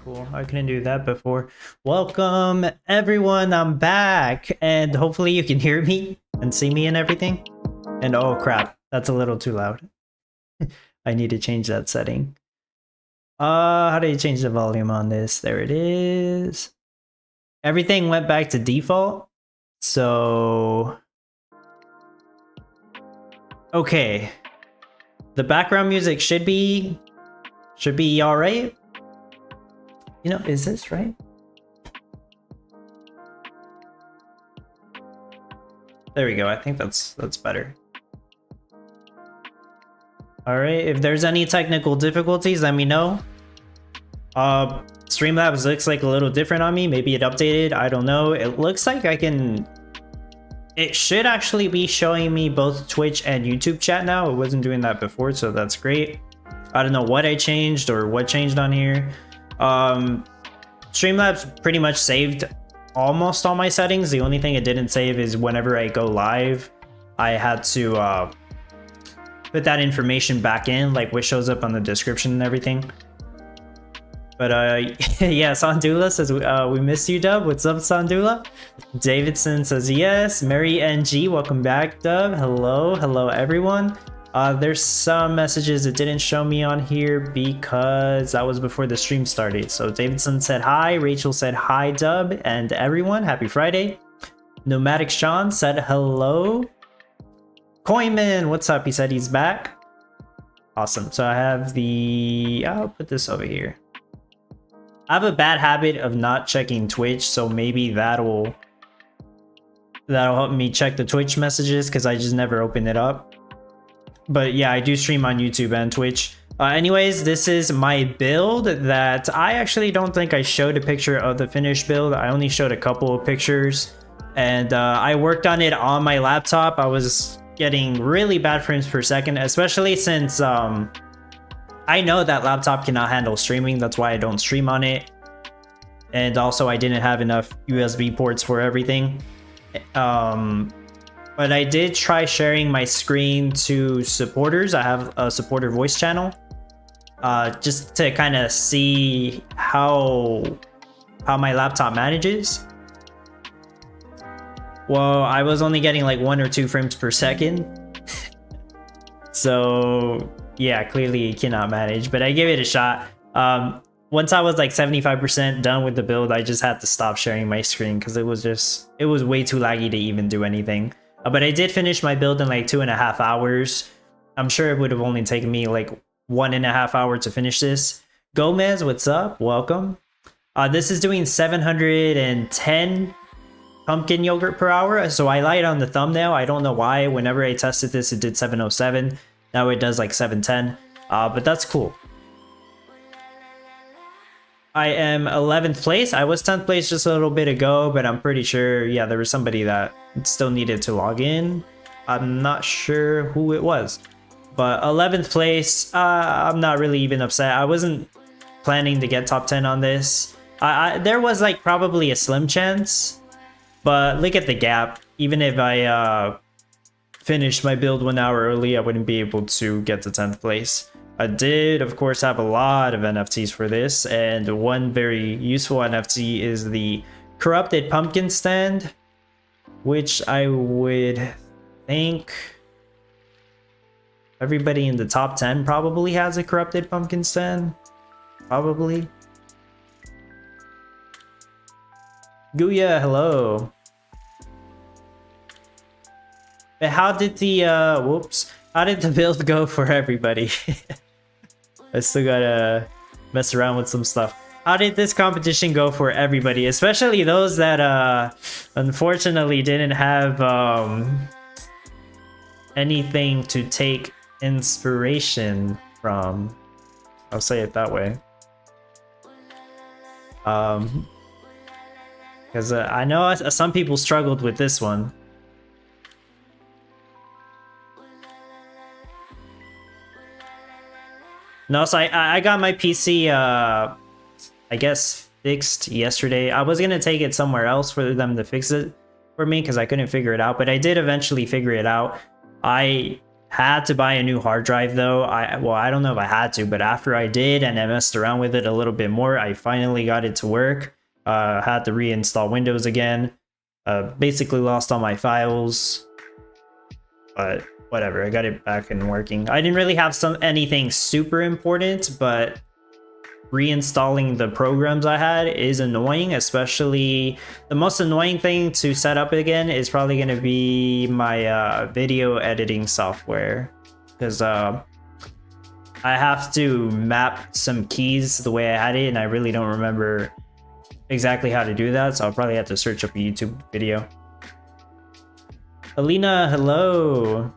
cool. I couldn't do that before. Welcome, everyone. I'm back. And hopefully you can hear me and see me and everything. And oh crap, that's a little too loud. I need to change that setting. How do you change the volume on this? There it is. Everything went back to default. So... okay. The background music should be all right. You know, is this right? There we go. I think that's better. All right. If there's any technical difficulties, let me know. Streamlabs looks like a little different on me. Maybe it updated. I don't know. It looks like I can... it should actually be showing me both Twitch and YouTube chat now. It wasn't doing that before, so that's great. I don't know what I changed or what changed on here. Streamlabs pretty much saved almost all my settings. The only thing it didn't save is whenever I go live, I had to put that information back in, like what shows up on the description and everything. But yeah, Sandula says, we missed you, Dub. What's up, Sandula? Davidson says, yes. Mary NG, welcome back, Dub. Hello, everyone. There's some messages that didn't show me on here because that was before the stream started. So Davidson said hi, Rachel said hi, Dub, and everyone, happy Friday. Nomadic Sean said hello. Coinman, what's up? He said he's back. Awesome. So I have I'll put this over here. I have a bad habit of not checking Twitch, so maybe that'll help me check the Twitch messages because I just never open it up. But yeah, I do stream on YouTube and Twitch. Anyways, this is my build that I actually don't think I showed a picture of the finished build. I only showed a couple of pictures, and I worked on it on my laptop. I was getting really bad frames per second, especially since I know that laptop cannot handle streaming. That's why I don't stream on it. And also I didn't have enough USB ports for everything. But I did try sharing my screen to supporters. I have a supporter voice channel. Just to kind of see how my laptop manages. Well, I was only getting like 1 or 2 frames per second. So yeah, clearly it cannot manage, but I gave it a shot. Once I was like 75% done with the build, I just had to stop sharing my screen because it was way too laggy to even do anything. But I did finish my build in like 2.5 hours. I'm sure it would have only taken me like 1.5 hours to finish this. Gomez, what's up? Welcome. This is doing 710 pumpkin yogurt per hour. So I lied on the thumbnail. I don't know why. Whenever I tested this, it did 707. Now it does like 710, but that's cool. I am 11th place. I was 10th place just a little bit ago, but I'm pretty sure, yeah, there was somebody that still needed to log in. I'm not sure who it was, but 11th place. I'm not really even upset. I wasn't planning to get top 10 on this. There was like probably a slim chance, but look at the gap. Even if I finished my build 1 hour early, I wouldn't be able to get to 10th place. I did, of course, have a lot of NFTs for this, and one very useful NFT is the Corrupted Pumpkin stand, which I would think everybody in the top 10 probably has a Corrupted Pumpkin stand. Probably. Guya, hello. But how did the how did the build go for everybody? I still gotta mess around with some stuff. How did this competition go for everybody, especially those that unfortunately didn't have anything to take inspiration from? I'll say it that way. Because I know some people struggled with this one. No, so I got my PC, I guess, fixed yesterday. I was gonna take it somewhere else for them to fix it for me because I couldn't figure it out, but I did eventually figure it out. I had to buy a new hard drive though. I don't know if I had to, but after I did and I messed around with it a little bit more, I finally got it to work. Had to reinstall Windows again. Basically lost all my files, but whatever, I got it back and working. I didn't really have anything super important, but reinstalling the programs I had is annoying. Especially the most annoying thing to set up again is probably going to be my video editing software, because I have to map some keys the way I had it, and I really don't remember exactly how to do that, so I'll probably have to search up a YouTube video. Alina, hello.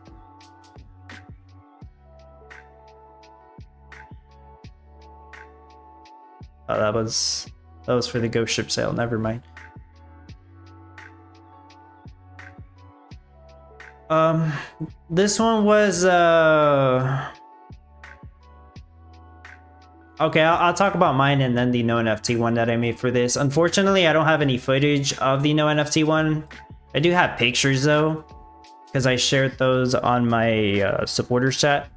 Oh, that was for the ghost ship sale. Never mind. This one was okay, I'll talk about mine and then the no NFT one that I made for this. Unfortunately, I don't have any footage of the no NFT one. I do have pictures though, because I shared those on my supporters chat.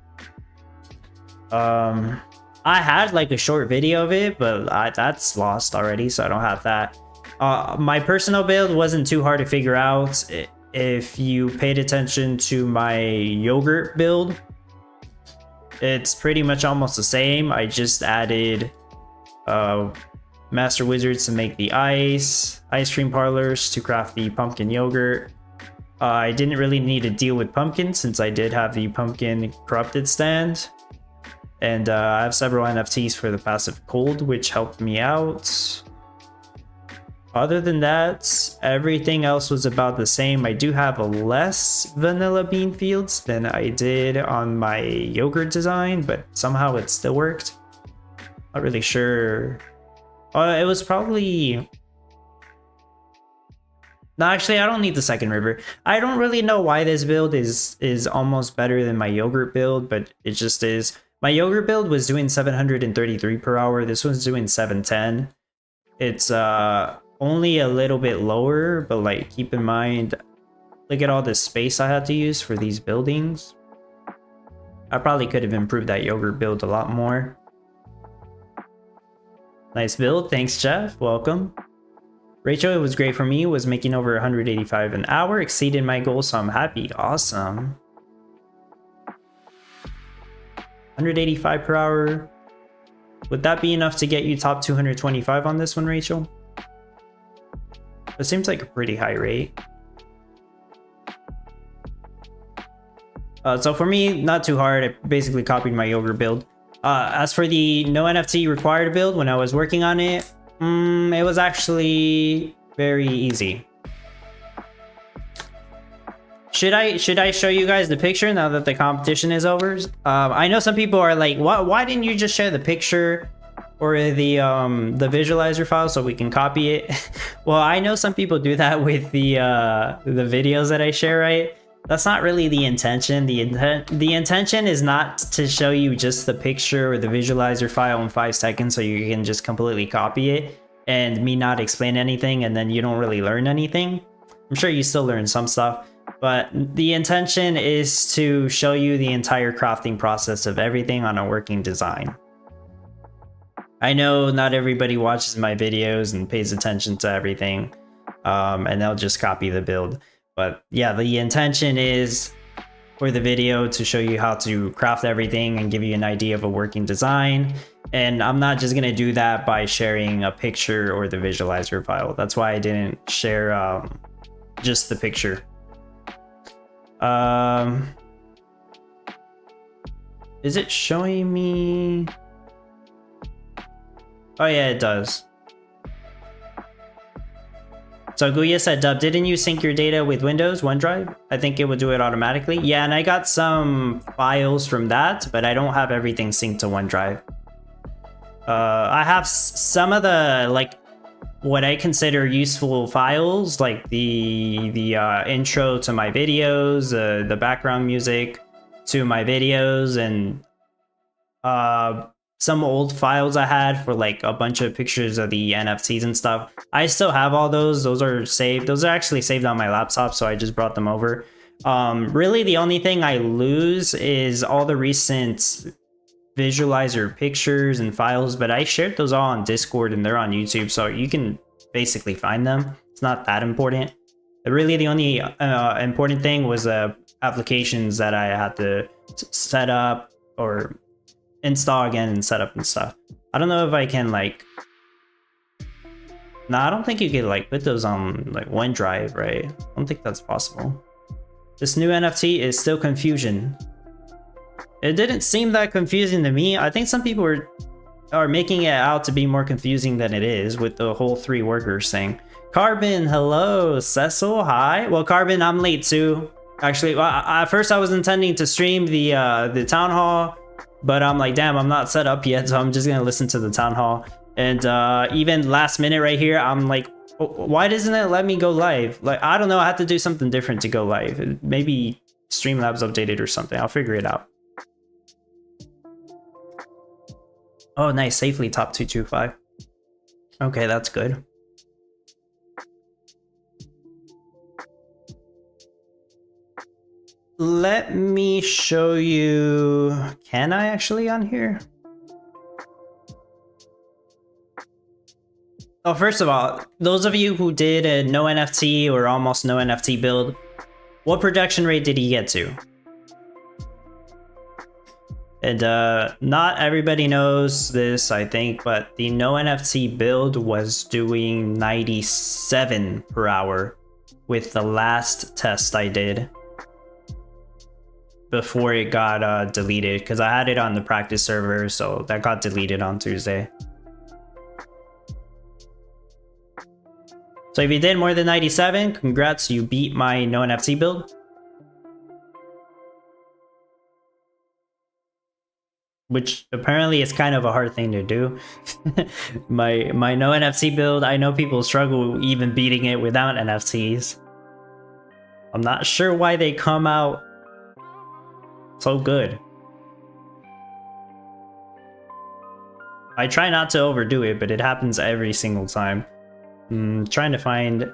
I had like a short video of it, but that's lost already, so I don't have that. My personal build wasn't too hard to figure out. If you paid attention to my yogurt build, it's pretty much almost the same. I just added master wizards to make the ice cream parlors to craft the pumpkin yogurt. I didn't really need to deal with pumpkin since I did have the pumpkin corrupted stand. And I have several NFTs for the passive cold, which helped me out. Other than that, everything else was about the same. I do have less vanilla bean fields than I did on my yogurt design, but somehow it still worked. Not really sure. It was probably... No, actually, I don't need the second river. I don't really know why this build is almost better than my yogurt build, but it just is. My yogurt build was doing 733 per hour. This one's doing 710. It's only a little bit lower, but like keep in mind, look at all the space I had to use for these buildings. I probably could have improved that yogurt build a lot more. Nice build. Thanks, Jeff. Welcome. Rachel, it was great for me. Was making over 185 an hour. Exceeded my goal, so I'm happy. Awesome. 185 per hour. Would that be enough to get you top 225 on this one, Rachel? It seems like a pretty high rate. So for me, not too hard. I basically copied my yogurt build. As for the no NFT required build, when I was working on it, it was actually very easy. Should I show you guys the picture now that the competition is over? I know some people are like, why didn't you just share the picture or the visualizer file so we can copy it? Well, I know some people do that with the videos that I share, right? That's not really the intention. The intention is not to show you just the picture or the visualizer file in 5 seconds so you can just completely copy it and me not explain anything and then you don't really learn anything. I'm sure you still learn some stuff, but the intention is to show you the entire crafting process of everything on a working design. I know not everybody watches my videos and pays attention to everything, and they'll just copy the build. But yeah, the intention is for the video to show you how to craft everything and give you an idea of a working design. And I'm not just gonna do that by sharing a picture or the visualizer file. That's why I didn't share just the picture. Is it showing me? Oh yeah, it does. So Guya said, Dub, didn't you sync your data with Windows OneDrive? I think it would do it automatically. Yeah, and I got some files from that, but I don't have everything synced to OneDrive. I have some of the, like, what I consider useful files, like the intro to my videos, the background music to my videos, and some old files I had for like a bunch of pictures of the NFTs and stuff. I still have all those. Those are saved. Those are actually saved on my laptop, so I just brought them over. Really the only thing I lose is all the recent visualizer pictures and files, but I shared those all on Discord and they're on YouTube, so you can basically find them. It's not that important. Really the only important thing was applications that I had to set up or install again and set up and stuff. I don't know if I can like... No, I don't think you could like put those on like OneDrive, right? I don't think that's possible. This new NFT is still confusion. It didn't seem that confusing to me. I think some people are making it out to be more confusing than it is with the whole 3 workers thing. Carbon, hello. Cecil, hi. Well, Carbon, I'm late too. Actually, at first I was intending to stream the town hall, but I'm like, damn, I'm not set up yet, so I'm just gonna listen to the town hall. And even last minute right here, I'm like, why doesn't it let me go live? Like, I don't know, I have to do something different to go live. Maybe Streamlabs updated or something. I'll figure it out. Oh, nice. Safely top 225. Okay, that's good. Let me show you... Can I actually on here? Oh, first of all, those of you who did a no NFT or almost no NFT build, what projection rate did he get to? And not everybody knows this, I think, but the no NFT build was doing 97 per hour with the last test I did before it got deleted, because I had it on the practice server, so that got deleted on Tuesday. So if you did more than 97, congrats, you beat my no NFT build. Which apparently is kind of a hard thing to do. my no NFT build, I know people struggle even beating it without NFTs. I'm not sure why they come out so good. I try not to overdo it, but it happens every single time. I'm trying to find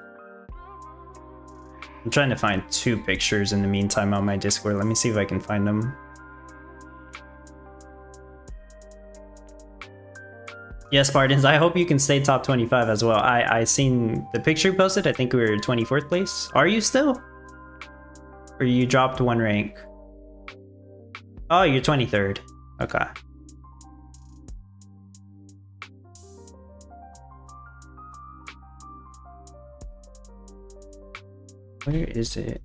2 pictures in the meantime on my Discord. Let me see if I can find them. Yes, Spartans, I hope you can stay top 25 as well. I seen the picture posted. I think we were 24th place. Are you still? Or you dropped 1 rank? Oh, you're 23rd. Okay. Where is it?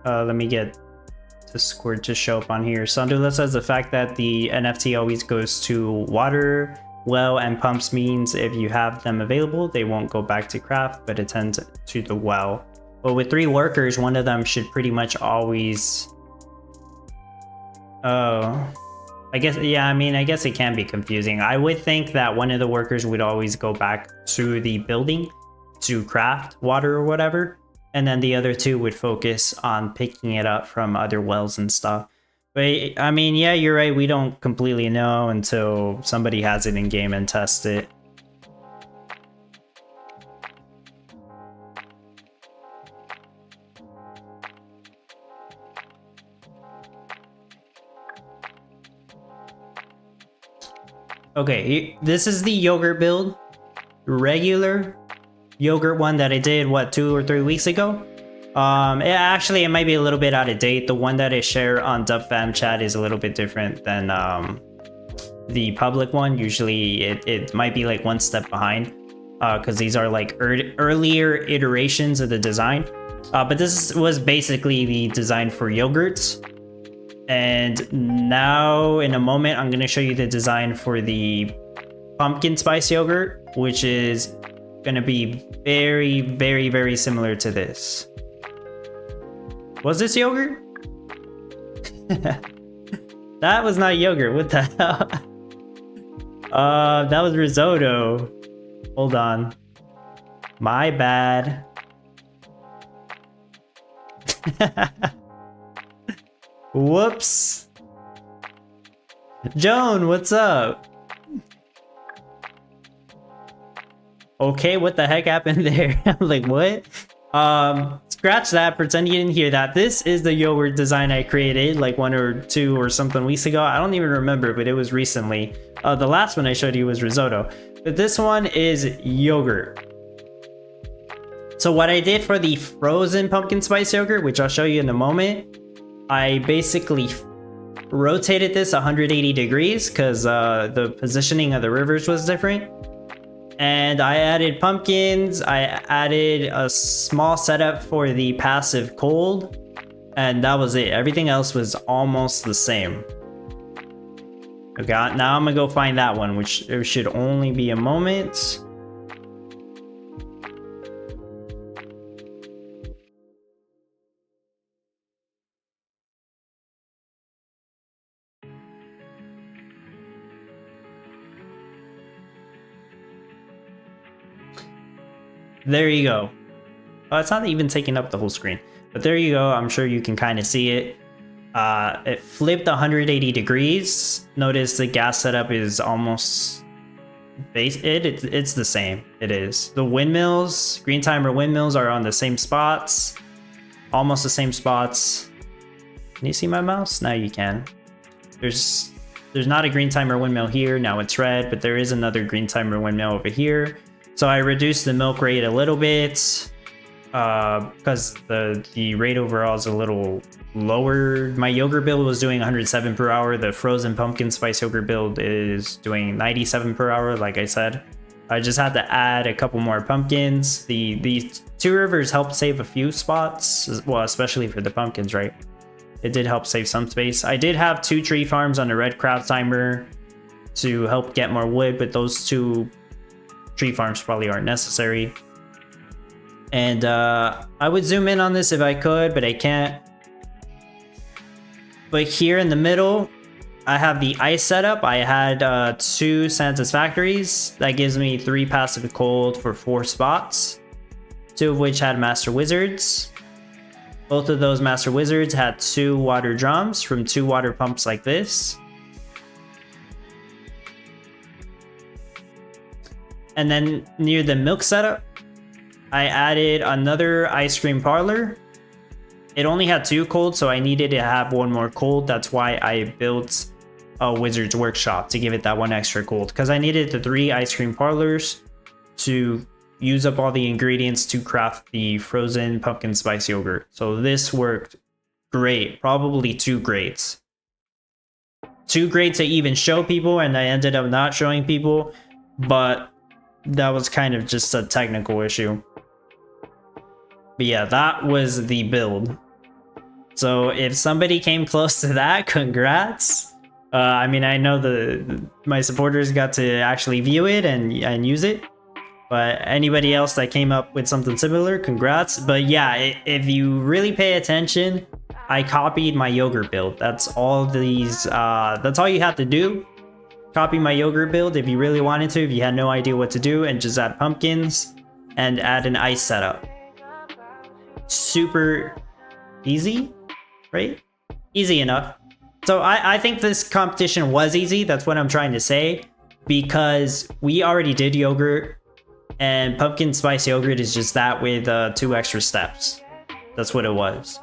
Let me get Discord to show up on here. Sandula says the fact that the NFT always goes to water, well, and pumps means if you have them available, they won't go back to craft, but attend to the well. But with 3 workers, one of them should pretty much always... Oh, I guess, yeah, I mean, I guess it can be confusing. I would think that one of the workers would always go back to the building to craft water or whatever. And then the other 2 would focus on picking it up from other wells and stuff. But I mean, yeah, you're right. We don't completely know until somebody has it in game and test it. Okay, this is the yogurt build. Regular yogurt one that I did, what, 2 or 3 weeks ago? It might be a little bit out of date. The one that I share on DubFam chat is a little bit different than the public one. Usually it might be like 1 step behind because these are like earlier iterations of the design. But this was basically the design for yogurts. And now in a moment, I'm going to show you the design for the pumpkin spice yogurt, which is gonna be very, very, very similar to this. Was this yogurt? That was not yogurt. What the hell? That was risotto. Hold on. My bad. Whoops. Joan, what's up? Okay, what the heck happened there? I'm like, what? Scratch that, pretend you didn't hear that. This is the yogurt design I created like 1 or 2 or something weeks ago. I don't even remember, but it was recently. The last one I showed you was risotto, but this one is yogurt. So what I did for the frozen pumpkin spice yogurt, which I'll show you in a moment, I basically rotated this 180 degrees because the positioning of the rivers was different. And I added pumpkins, I added a small setup for the passive cold, and that was it. Everything else was almost the same. Okay, now I'm gonna go find that one, which it should only be a moment. There you go. Oh, it's not even taking up the whole screen, but there you go. I'm sure you can kind of see it. It flipped 180 degrees. Notice the gas setup is almost it's the same. It is. The windmills, green timer windmills are on the same spots, almost the same spots. Can you see my mouse? Now you can. There's not a green timer windmill here. Now it's red, but there is another green timer windmill over here. So I reduced the milk rate a little bit because the rate overall is a little lower. My yogurt build was doing 107 per hour. The frozen pumpkin spice yogurt build is doing 97 per hour, like I said. I just had to add a couple more pumpkins. The 2 rivers helped save a few spots, well, especially for the pumpkins, right? It did help save some space. I did have 2 tree farms on the red craft timer to help get more wood, but those 2 tree farms probably aren't necessary. And I would zoom in on this if I could, but I can't. But here in the middle, I have the ice setup. I had 2 Santa's factories. That gives me 3 passive cold for 4 spots, 2 of which had master wizards. Both of those master wizards had 2 water drums from 2 water pumps like this. And then near the milk setup, I added another ice cream parlor. It only had 2 cold, so I needed to have 1 more cold. That's why I built a wizard's workshop to give it that 1 extra cold, because I needed the 3 ice cream parlors to use up all the ingredients to craft the frozen pumpkin spice yogurt. So this worked great, probably too great. Too great to even show people, and I ended up not showing people, but that was kind of just a technical issue. But yeah, that was the build. So if somebody came close to that, congrats. I mean, I know my supporters got to actually view it and use it, but anybody else that came up with something similar, congrats. But yeah, if you really pay attention, I copied my yogurt build. That's all these. That's all you have to do. Copy my yogurt build if you really wanted to, if you had no idea what to do, and just add pumpkins and add an ice setup. Super easy, right? Easy enough. So I think this competition was easy. That's what I'm trying to say, because we already did yogurt, and pumpkin spice yogurt is just that with 2 extra steps. That's what it was.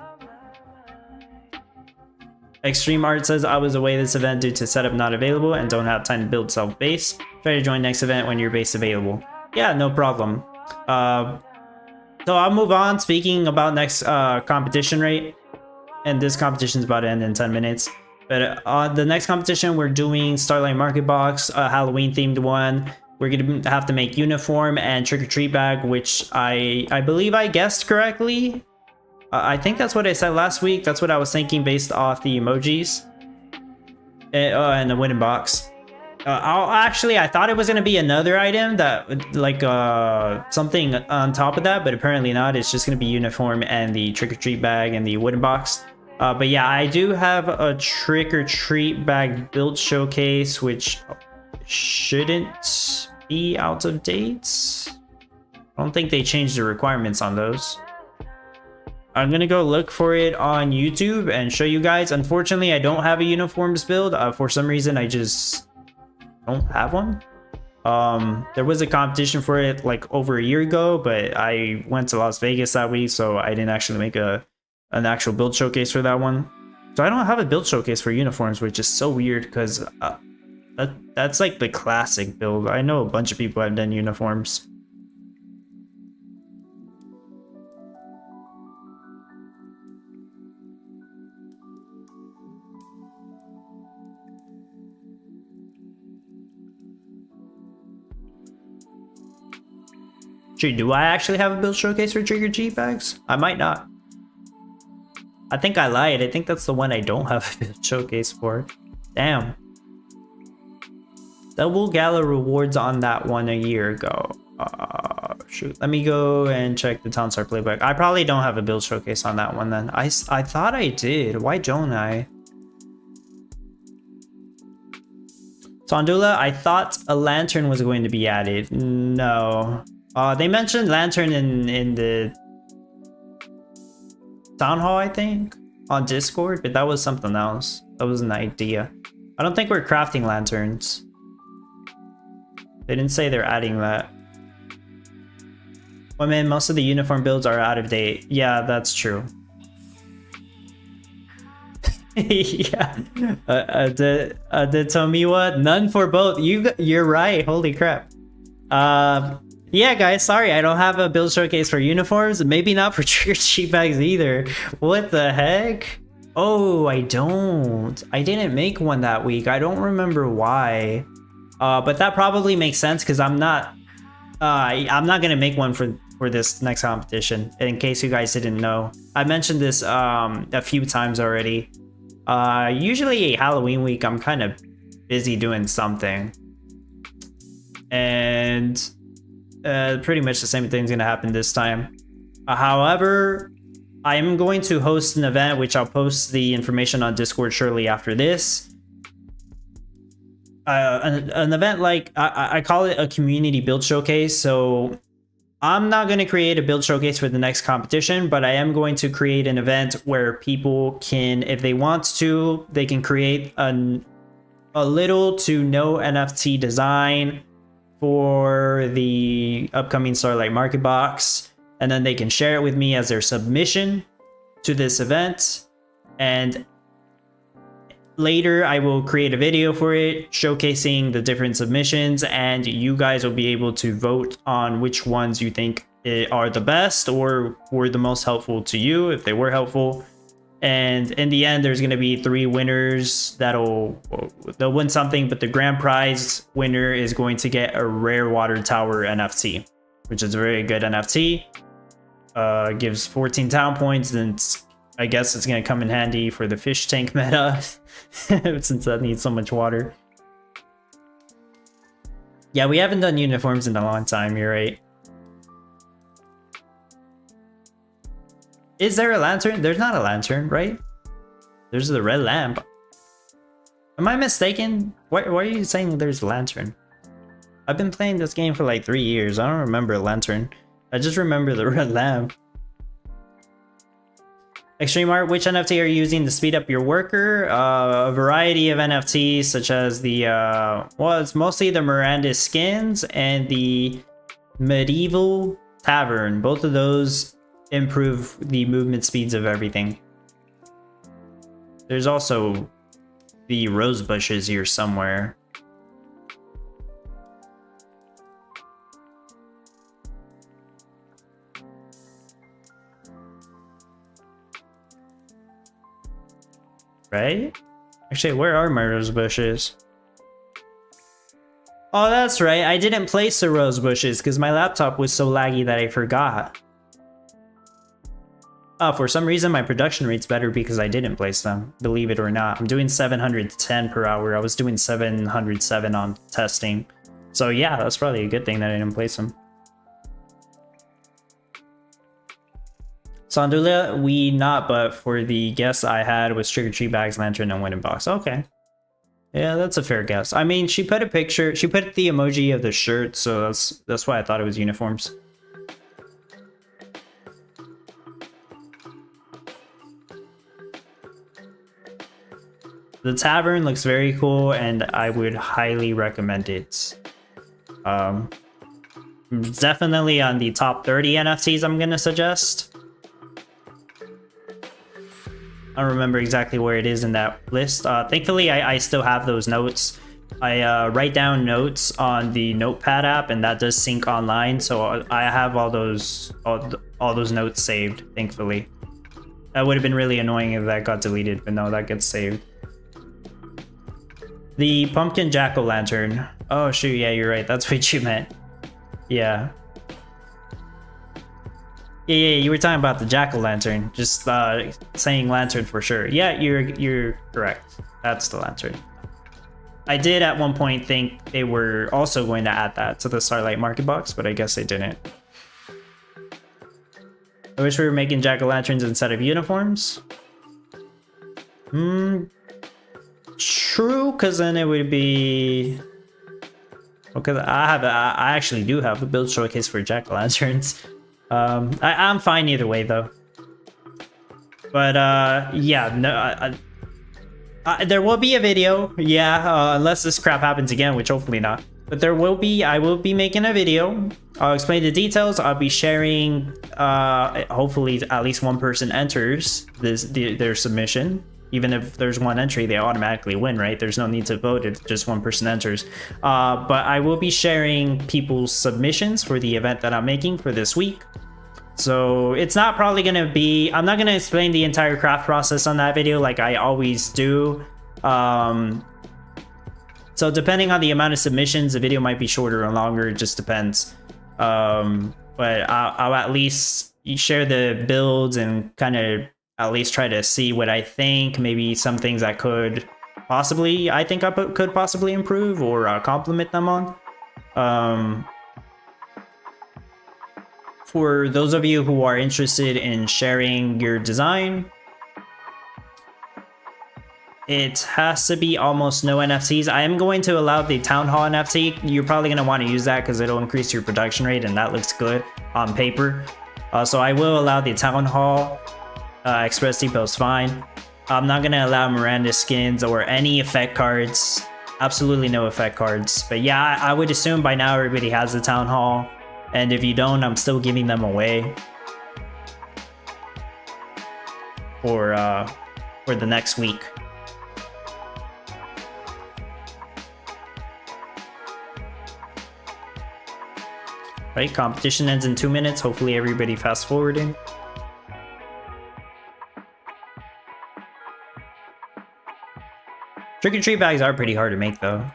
Extreme Art says, I was away this event due to setup not available and don't have time to build self base. Try to join next event when your base available. Yeah, no problem. So I'll move on. Speaking about next competition, right? And this competition is about to end in 10 minutes. But the next competition, we're doing Starlight Market Box, a Halloween themed one. We're gonna have to make uniform and trick or treat bag, which I believe I guessed correctly. I think that's what I said last week. That's what I was thinking based off the emojis. And the wooden box. I thought it was gonna be another item that like something on top of that, but apparently not. It's just gonna be uniform and the trick or treat bag and the wooden box. But yeah, I do have a trick or treat bag build showcase, which shouldn't be out of date. I don't think they changed the requirements on those. I'm gonna go look for it on YouTube and show you guys. Unfortunately, I don't have a uniforms build. For some reason, I just don't have one. There was a competition for it like over a year ago, but I went to Las Vegas that week, so I didn't actually make an actual build showcase for that one. So I don't have a build showcase for uniforms, which is so weird because that's like the classic build. I know a bunch of people have done uniforms. Do I actually have a build showcase for Trigger G bags? I might not. I think I lied. I think that's the one I don't have a build showcase for. Damn. Double Gala rewards on that one a year ago. Shoot. Let me go and check the Townstar playbook. I probably don't have a build showcase on that one then. I thought I did. Why don't I? Tondula, I thought a lantern was going to be added. No. They mentioned lantern in the town hall, I think, on Discord, but that was something else. That was an idea. I don't think we're crafting lanterns. They didn't say they're adding that. Well, man, most of the uniform builds are out of date. Yeah, that's true. Yeah. The Tomiwa, none for both. You're right. Holy crap. Yeah, guys, sorry, I don't have a build showcase for uniforms. Maybe not for trigger cheat bags either. What the heck? Oh, I don't. I didn't make one that week. I don't remember why. But that probably makes sense because I'm not gonna make one for this next competition. In case you guys didn't know, I mentioned this a few times already. Usually Halloween week, I'm kind of busy doing something, and pretty much the same thing's gonna happen this time. However, I am going to host an event, which I'll post the information on Discord shortly after this. An event like I call it a community build showcase. So I'm not going to create a build showcase for the next competition, but I am going to create an event where people can, if they want to, they can create a little to no NFT design for the upcoming Starlight Market box, and then they can share it with me as their submission to this event, and later I will create a video for it showcasing the different submissions, and you guys will be able to vote on which ones you think are the best or were the most helpful to you, if they were helpful. And in the end, there's going to be 3 winners they'll win something, but the grand prize winner is going to get a rare water tower NFT, which is a very good NFT. Gives 14 town points, and I guess it's going to come in handy for the fish tank meta since that needs so much water. Yeah, we haven't done uniforms in a long time, you're right. Is there a lantern? There's not a lantern, right? There's the red lamp. Am I mistaken? Why are you saying there's a lantern? I've been playing this game for like 3 years. I don't remember a lantern. I just remember the red lamp. Extreme Art, which NFT are you using to speed up your worker? A variety of NFTs, such as the, well, it's mostly the Miranda skins and the Medieval Tavern. Both of those improve the movement speeds of everything. There's also the rose bushes here somewhere. Right? Actually, where are my rose bushes? Oh, that's right. I didn't place the rose bushes because my laptop was so laggy that I forgot. For some reason, my production rate's better because I didn't place them, believe it or not. I'm doing 710 per hour. I was doing 707 on testing. So yeah, that's probably a good thing that I didn't place them. Sandula, we not, but for the guess I had was trick or treat bags, lantern, and winning box. Okay. Yeah, that's a fair guess. I mean, she put a picture, she put the emoji of the shirt, so that's why I thought it was uniforms. The tavern looks very cool, and I would highly recommend it. Definitely on the top 30 NFTs I'm gonna suggest. I don't remember exactly where it is in that list. Thankfully, I still have those notes. I write down notes on the Notepad app, and that does sync online. So I have all those notes saved. Thankfully, that would have been really annoying if that got deleted, but no, that gets saved. The pumpkin jack-o'-lantern. Oh shoot, yeah, you're right. That's what you meant. Yeah. Yeah, you were talking about the jack-o'-lantern. Just saying lantern for sure. Yeah, you're correct. That's the lantern. I did at one point think they were also going to add that to the Starlight Market Box, but I guess they didn't. I wish we were making jack-o'-lanterns instead of uniforms. True, because then it would be... Because I actually do have a build showcase for jack-o'-lanterns. I'm fine either way though. But yeah, no, there will be a video. Yeah, unless this crap happens again, which hopefully not. But there will be. I will be making a video. I'll explain the details. I'll be sharing. Hopefully, at least one person enters their submission. Even if there's one entry, they automatically win, right? There's no need to vote if just one person enters. But I will be sharing people's submissions for the event that I'm making for this week. So it's not probably going to be... I'm not going to explain the entire craft process on that video like I always do. So depending on the amount of submissions, the video might be shorter or longer. It just depends. But I'll at least share the builds and kind of at least try to see what I think. Maybe some things I could possibly... I think I could possibly improve or compliment them on. For those of you who are interested in sharing your design, it has to be almost no NFTs. I am going to allow the Town Hall NFT. You're probably going to want to use that because it'll increase your production rate, and that looks good on paper. So I will allow the Town Hall. Express Depot is fine. I'm not going to allow Miranda skins or any effect cards. Absolutely no effect cards. But yeah, I would assume by now everybody has the Town Hall. And if you don't, I'm still giving them away for the next week. Right, competition ends in 2 minutes. Hopefully everybody fast forwarding. Trick or treat bags are pretty hard to make though.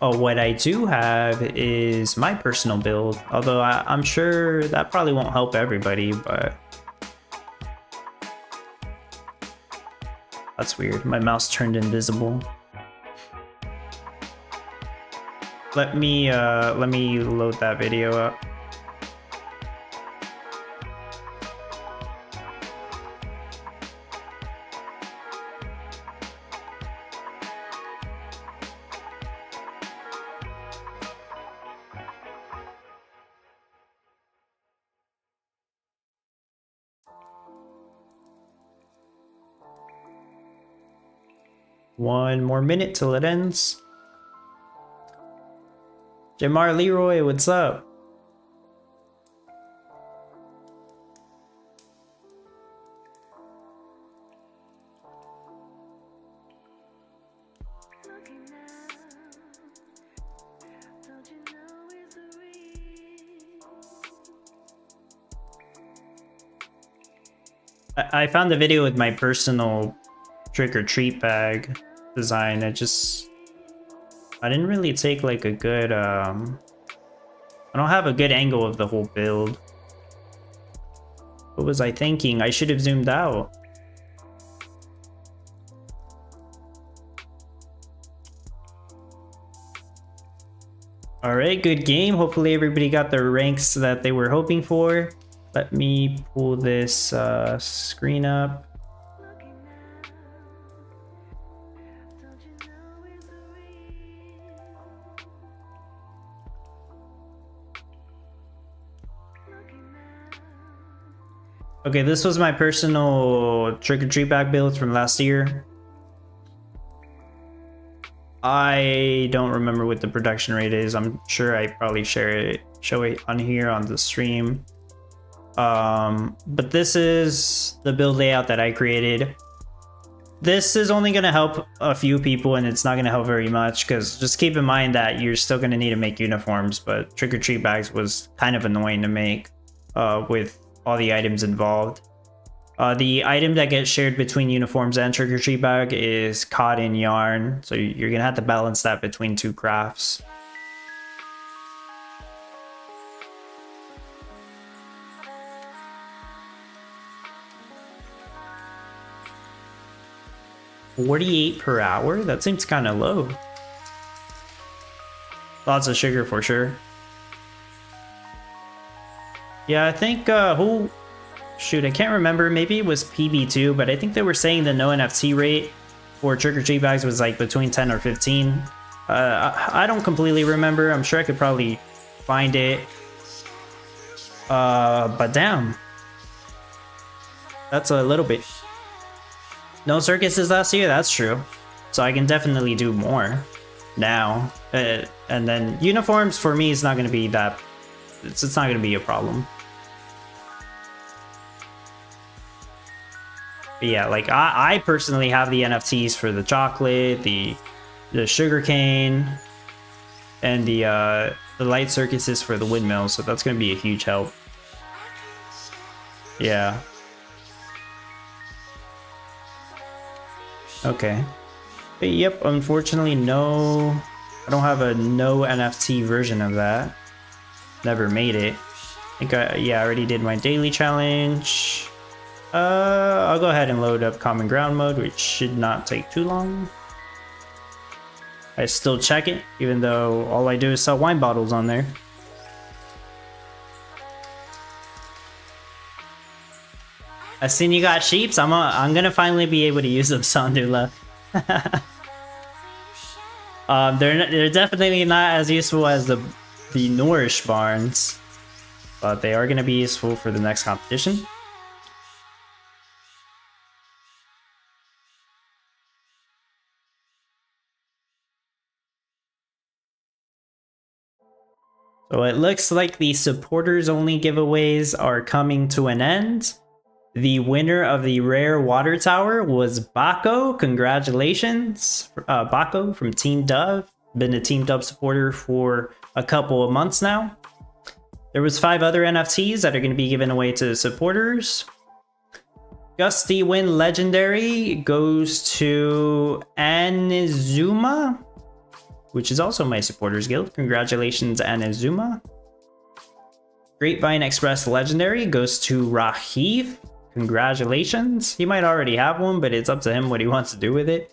Oh, what I do have is my personal build, although I'm sure that probably won't help everybody, but... That's weird, my mouse turned invisible. Let me load that video up. One more minute till it ends. Jamar Leroy, what's up? I found a video with my personal trick or treat bag design. I didn't really take like a good, I don't have a good angle of the whole build. What was I thinking? I should have zoomed out. Alright, good game. Hopefully everybody got the ranks that they were hoping for. Let me pull this screen up. Okay, this was my personal trick-or-treat bag build from last year. I don't remember what the production rate is. I'm sure I probably show it on here on the stream. But this is the build layout that I created. This is only going to help a few people, and it's not going to help very much, because just keep in mind that you're still going to need to make uniforms, but trick-or-treat bags was kind of annoying to make with all the items involved. The item that gets shared between uniforms and trick-or-treat bag is cotton yarn, so you're gonna have to balance that between two crafts. $48 per hour? That seems kind of low. Lots of sugar for sure. Yeah, I think, shoot, I can't remember. Maybe it was PB2, but I think they were saying the no NFT rate for trick-or-treat bags was like between 10 or 15. I don't completely remember. I'm sure I could probably find it. But damn. That's a little bit. No circuses last year? That's true. So I can definitely do more now. And then uniforms for me is not going to be that. It's not going to be a problem. But yeah, like I personally have the NFTs for the chocolate, the sugar cane, and the light circuses for the windmill, so that's gonna be a huge help. Yeah. Okay. But yep, unfortunately no, I don't have a no NFT version of that. Never made it. I think I already did my daily challenge. I'll go ahead and load up common ground mode, which should not take too long. I still check it, even though all I do is sell wine bottles on there. I seen you got sheeps. I'm gonna finally be able to use them, Sandula. They're definitely not as useful as the Nourish barns, but they are gonna be useful for the next competition. So it looks like the supporters only giveaways are coming to an end. The winner of the rare water tower was Baco. Congratulations, Baco from Team Dove. Been a Team Dove supporter for a couple of months now. There was 5 other NFTs that are going to be given away to supporters. Gusty Win Legendary goes to Anizuma, which is also my supporters guild. Congratulations, Anizuma. Grapevine Express Legendary goes to Rahif. Congratulations. He might already have one, but it's up to him what he wants to do with it.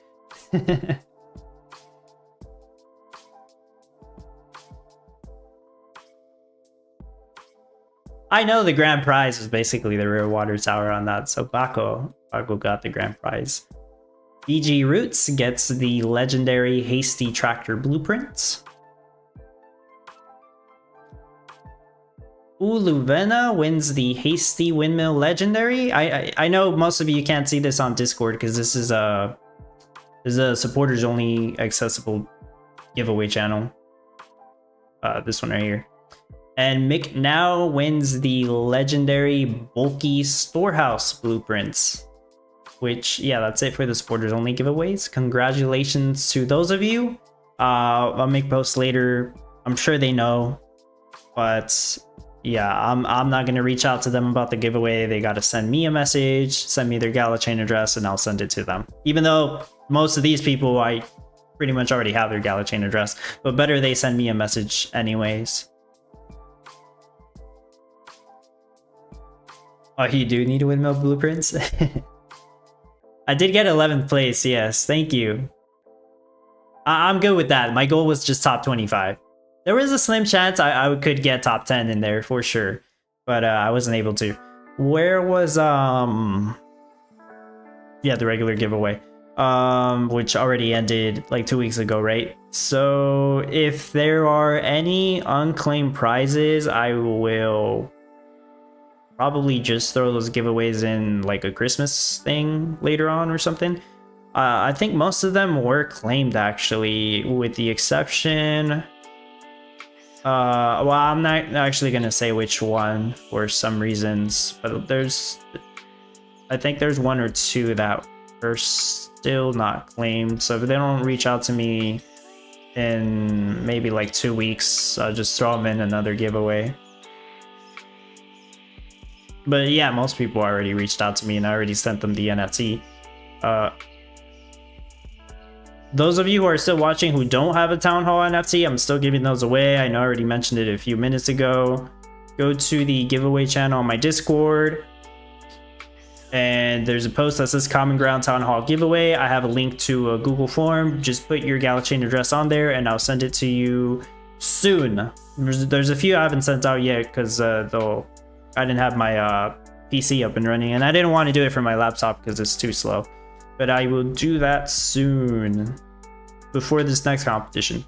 I know the grand prize is basically the rare water tower on that, so Baco got the grand prize. BG Roots gets the legendary Hasty Tractor Blueprints. Uluvena wins the Hasty Windmill Legendary. I know most of you can't see this on Discord because this is a supporters only accessible giveaway channel. This one right here. And Mick now wins the legendary Bulky Storehouse Blueprints. Which, yeah, that's it for the supporters only giveaways. Congratulations to those of you. I'll make posts later. I'm sure they know, but yeah, I'm not gonna reach out to them about the giveaway. They gotta send me a message, send me their Gala chain address, and I'll send it to them. Even though most of these people I pretty much already have their Gala chain address, but better they send me a message anyways. Oh, you do need windmill blueprints? I did get 11th place, yes, thank you. I'm good with that. My goal was just top 25. There was a slim chance I could get top 10 in there for sure, but I wasn't able to. Where was yeah, the regular giveaway, which already ended like 2 weeks ago, right? So if there are any unclaimed prizes, I will probably just throw those giveaways in like a Christmas thing later on or something. I think most of them were claimed actually, with the exception. Well, I'm not actually gonna say which one for some reasons, but I think there's 1 or 2 that are still not claimed. So if they don't reach out to me in maybe like 2 weeks, I'll just throw them in another giveaway. But yeah, most people already reached out to me and I already sent them the NFT. Those of you who are still watching who don't have a Town Hall NFT, I'm still giving those away. I know I already mentioned it a few minutes ago. Go to the giveaway channel on my Discord, and there's a post that says Common Ground Town Hall giveaway. I have a link to a Google form. Just put your Gala chain address on there and I'll send it to you soon. There's a few I haven't sent out yet because I didn't have my PC up and running, and I didn't want to do it from my laptop because it's too slow. But I will do that soon, before this next competition.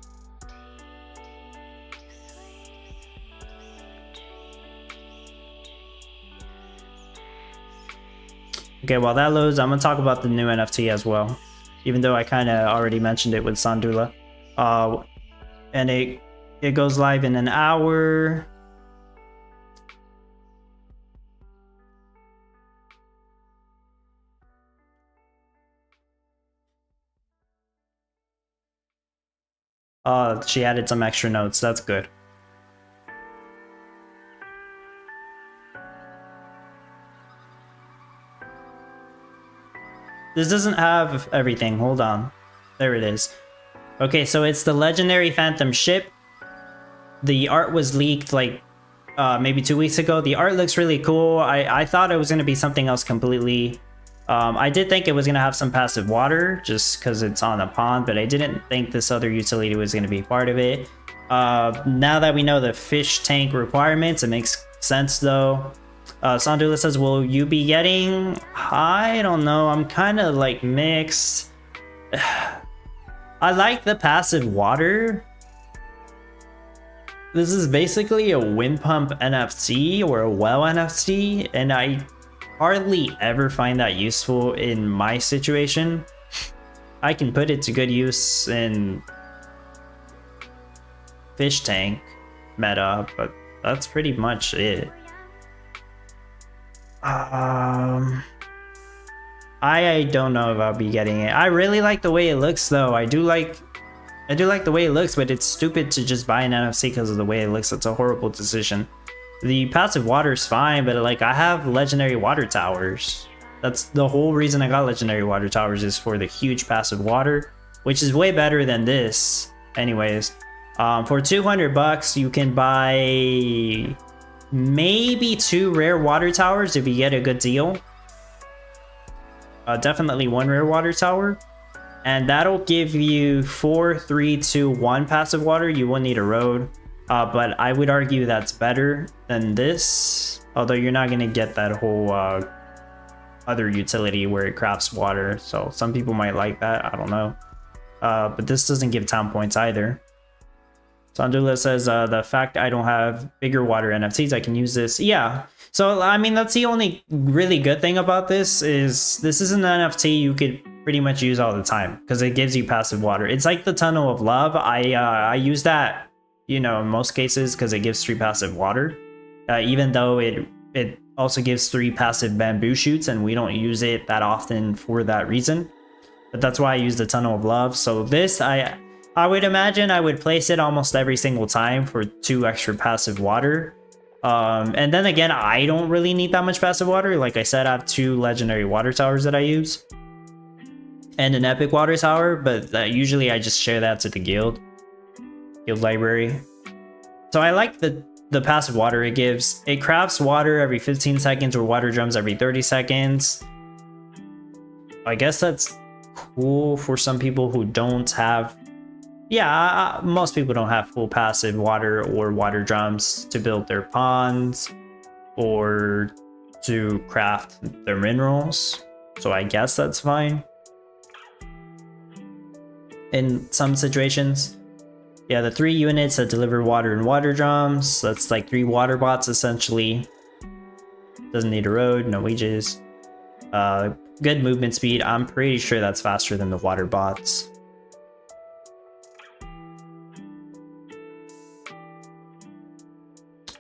Okay, while that loads, I'm gonna talk about the new NFT as well, even though I kind of already mentioned it with Sandula. And it goes live in an hour. She added some extra notes. That's good. This doesn't have everything. Hold on. There it is. Okay, so it's the legendary Phantom ship. The art was leaked like maybe 2 weeks ago. The art looks really cool. I thought it was going to be something else completely. I did think it was going to have some passive water just because it's on a pond, but I didn't think this other utility was going to be part of it. Now that we know the fish tank requirements, it makes sense though. Sandula says, will you be getting? I don't know. I'm kind of like mixed. I like the passive water. This is basically a wind pump NFT or a well NFT, and I hardly ever find that useful in my situation. I can put it to good use in fish tank meta, but that's pretty much it. I don't know if I'll be getting it. I really like the way it looks though. I do like the way it looks, but it's stupid to just buy an NFC because of the way it looks. It's a horrible decision. The passive water is fine, but like I have legendary water towers. That's the whole reason I got legendary water towers, is for the huge passive water, which is way better than this. Anyways, for 200 bucks, you can buy maybe 2 rare water towers if you get a good deal. Definitely 1 rare water tower. And that'll give you 4, 3, 2, 1 passive water. You will need a road. But I would argue that's better than this. Although you're not going to get that whole other utility where it crafts water. So some people might like that. I don't know. But this doesn't give town points either. Sandula says, the fact I don't have bigger water NFTs, I can use this. Yeah. So, I mean, that's the only really good thing about this, is this is an NFT you could pretty much use all the time because it gives you passive water. It's like the Tunnel of Love. I use that, you know, in most cases because it gives 3 passive water, even though it also gives 3 passive bamboo shoots, and we don't use it that often for that reason. But that's why I use the Tunnel of Love. So this, I would imagine I would place it almost every single time for 2 extra passive water. And then again, I don't really need that much passive water. Like I said, I have 2 legendary water towers that I use. and an epic water tower, but usually I just share that to the guild library. So I like the passive water it gives. It crafts water every 15 seconds or water drums every 30 seconds. I guess that's cool for some people who don't have, yeah, most people don't have full passive water or water drums to build their ponds or to craft their minerals. So I guess that's fine in some situations. Yeah, the 3 units that deliver water and water drums. That's like 3 water bots essentially. Doesn't need a road, no wages. Good movement speed. I'm pretty sure that's faster than the water bots.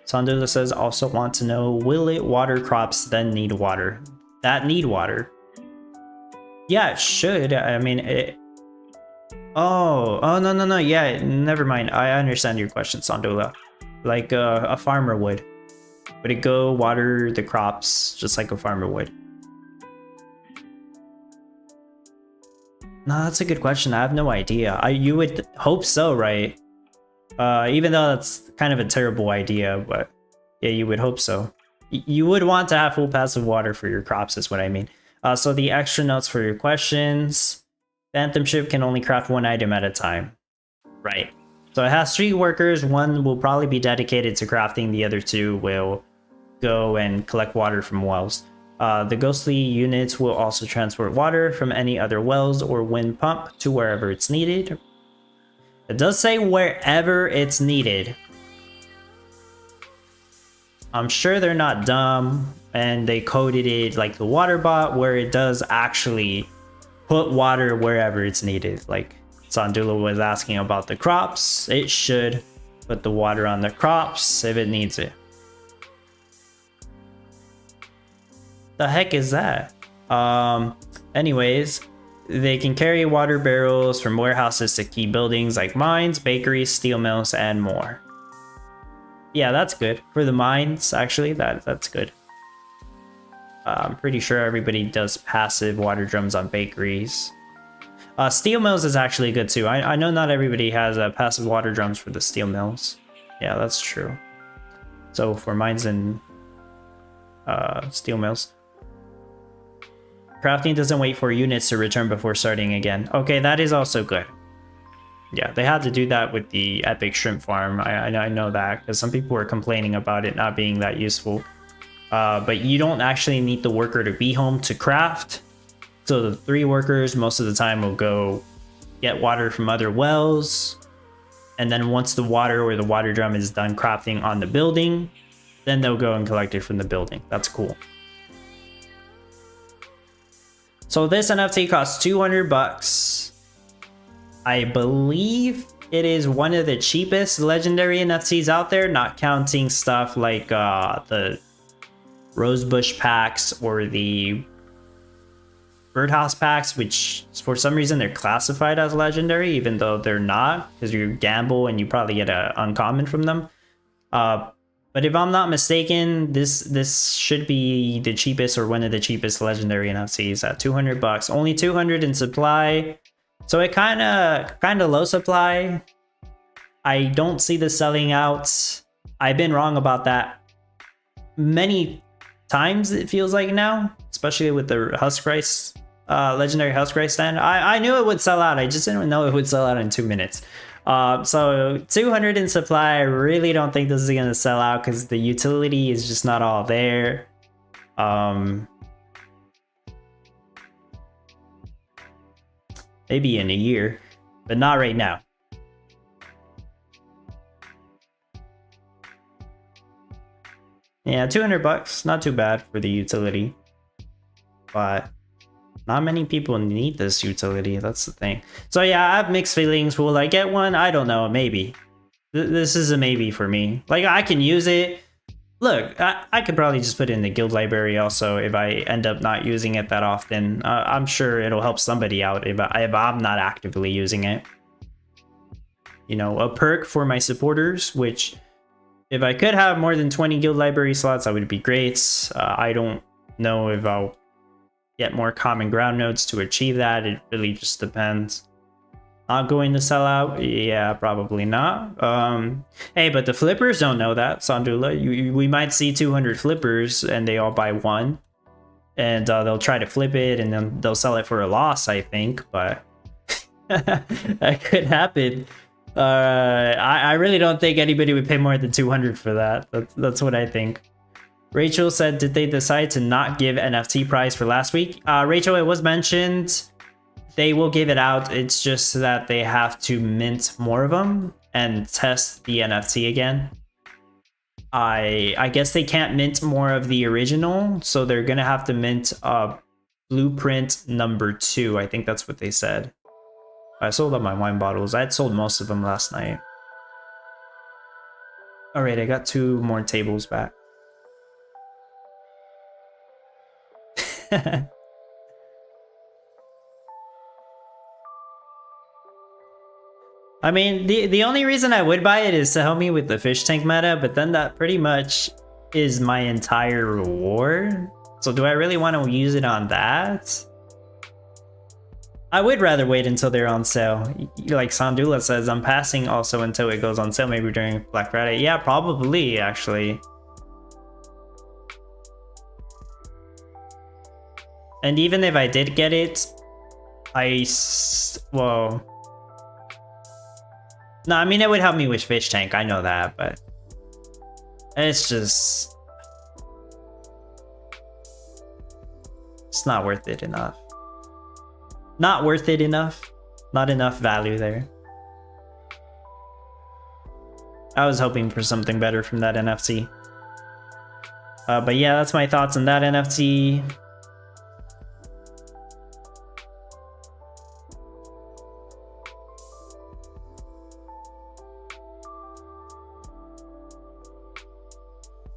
Sandula says, also want to know, will it water crops then need water? That need water? Yeah, it should. I mean, it... Oh, no. Yeah, never mind. I understand your question, Sandula. Like a farmer would. Would it go water the crops just like a farmer would? No, that's a good question. I have no idea. You would hope so, right? Even though that's kind of a terrible idea, but yeah, you would hope so. You would want to have full passive water for your crops is what I mean. So the extra notes for your questions. Phantom Ship can only craft 1 item at a time. Right. So it has 3 workers. 1 will probably be dedicated to crafting. The other 2 will go and collect water from wells. The ghostly units will also transport water from any other wells or wind pump to wherever it's needed. It does say wherever it's needed. I'm sure they're not dumb and they coded it like the water bot where it does actually put water wherever it's needed. Like Sandula was asking about the crops. It should put the water on the crops if it needs it. The heck is that? Anyways, they can carry water barrels from warehouses to key buildings like mines, bakeries, steel mills, and more. Yeah, that's good. For the mines, actually, that's good. I'm pretty sure everybody does passive water drums on bakeries. Steel mills is actually good too. I know not everybody has passive water drums for the steel mills. Yeah, that's true. So for mines and steel mills. Crafting doesn't wait for units to return before starting again. Okay, that is also good. Yeah, they had to do that with the epic shrimp farm. I know that because some people were complaining about it not being that useful. But you don't actually need the worker to be home to craft. So the 3 workers most of the time will go get water from other wells. And then once the water or the water drum is done crafting on the building, then they'll go and collect it from the building. That's cool. So this NFT costs 200 bucks. I believe it is one of the cheapest legendary NFTs out there, not counting stuff like the Rosebush packs or the Birdhouse packs, which for some reason they're classified as legendary, even though they're not, because you gamble and you probably get an uncommon from them. But if I'm not mistaken, this should be the cheapest or one of the cheapest legendary NFTs at 200 bucks. Only 200 in supply. So it kind of low supply. I don't see this selling out. I've been wrong about that many times, it feels like now, especially with the Husk Rice, legendary Husk Rice stand. I knew it would sell out. I just didn't know it would sell out in 2 minutes. So 200 in supply. I really don't think this is going to sell out because the utility is just not all there. Maybe in a year, but not right now. Yeah, 200 bucks, not too bad for the utility, but not many people need this utility. That's the thing. So yeah, I have mixed feelings. Will I get one? I don't know. Maybe. This is a maybe for me. Like, I can use it. Look, I could probably just put it in the guild library also if I end up not using it that often. I'm sure it'll help somebody out if I'm not actively using it. You know, a perk for my supporters, which if I could have more than 20 guild library slots, that would be great. I don't know if I'll get more common ground notes to achieve that. It really just depends. Not going to sell out? Yeah, probably not. Hey, but the flippers don't know that, Sandula. We might see 200 flippers and they all buy one. And they'll try to flip it and then they'll sell it for a loss, I think. But that could happen. I really don't think anybody would pay more than 200 for that. That's what I think. Rachel said, did they decide to not give NFT prize for last week? Rachel, it was mentioned. They will give it out. It's just that they have to mint more of them and test the NFT again. I guess they can't mint more of the original, so they're gonna have to mint blueprint number 2. I think that's what they said. I sold up my wine bottles. I had sold most of them last night. All right, I got 2 more tables back. I mean, the only reason I would buy it is to help me with the fish tank meta, but then that pretty much is my entire reward. So do I really want to use it on that? I would rather wait until they're on sale. Like Sandula says, I'm passing also until it goes on sale, maybe during Black Friday. Yeah, probably, actually. And even if I did get it, well... No, I mean, it would help me with fish tank, I know that, but... It's just... It's not worth it enough. Not worth it enough. Not enough value there. I was hoping for something better from that NFT. But yeah, that's my thoughts on that NFT.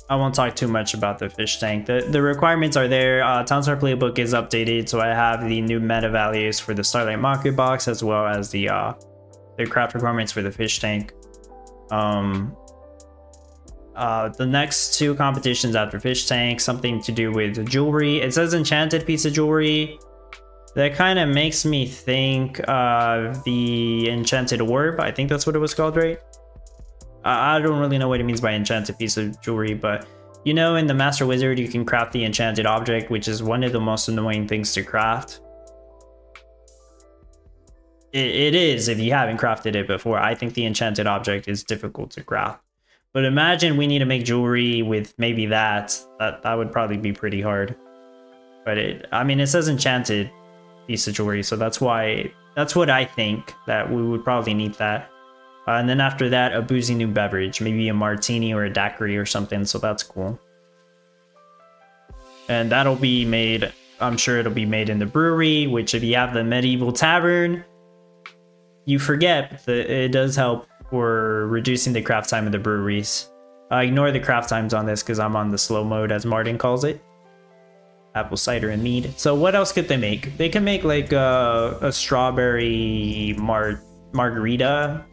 I won't talk too much about the fish tank. The requirements are there. Townstar Playbook is updated, so I have the new meta values for the Starlight Market Box as well as the craft requirements for the fish tank. The next 2 competitions after fish tank, something to do with jewelry. It says enchanted piece of jewelry. That kind of makes me think of the enchanted orb. I think that's what it was called, right? I don't really know what it means by enchanted piece of jewelry, but you know, in the Master Wizard, you can craft the enchanted object, which is one of the most annoying things to craft. It is, if you haven't crafted it before. I think the enchanted object is difficult to craft. But imagine we need to make jewelry with maybe that would probably be pretty hard. But I mean, it says enchanted piece of jewelry, so that's what I think, that we would probably need that. And then after that, a boozy new beverage, maybe a martini or a daiquiri or something, so that's cool. And that'll be made, I'm sure it'll be made in the brewery, which if you have the medieval tavern, you forget that it does help for reducing the craft time of the breweries. Ignore the craft times on this because I'm on the slow mode, as Martin calls it. Apple cider and mead. So what else could they make? They can make like a strawberry margarita.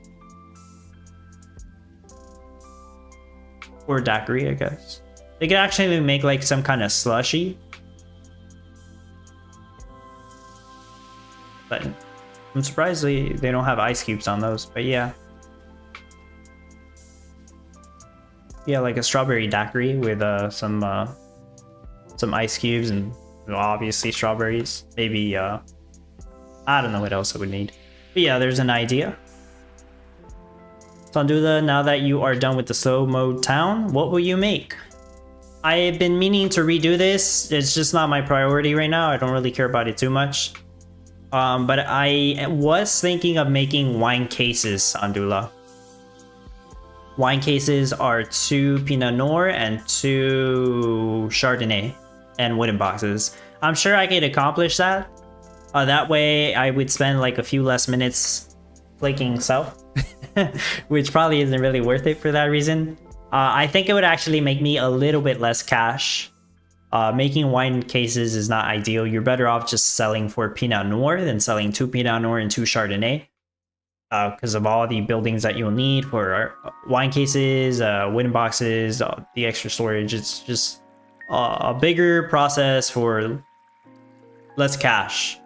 Or daiquiri, I guess. They could actually make like some kind of slushy. But I'm surprised they don't have ice cubes on those, but yeah. Yeah, like a strawberry daiquiri with some ice cubes and obviously strawberries. Maybe, I don't know what else I would need. But yeah, there's an idea. Sandula, now that you are done with the slow mode town, what will you make? I've been meaning to redo this. It's just not my priority right now. I don't really care about it too much. But I was thinking of making wine cases, Sandula. Wine cases are 2 Pinot Noir and 2 Chardonnay and wooden boxes. I'm sure I could accomplish that. That way I would spend like a few less minutes flaking south. Which probably isn't really worth it for that reason. I think it would actually make me a little bit less cash. Making wine cases is not ideal. You're better off just selling for Pinot Noir than selling 2 Pinot Noir and 2 Chardonnay. Because of all the buildings that you'll need for wine cases, wooden boxes, the extra storage. It's just a bigger process for less cash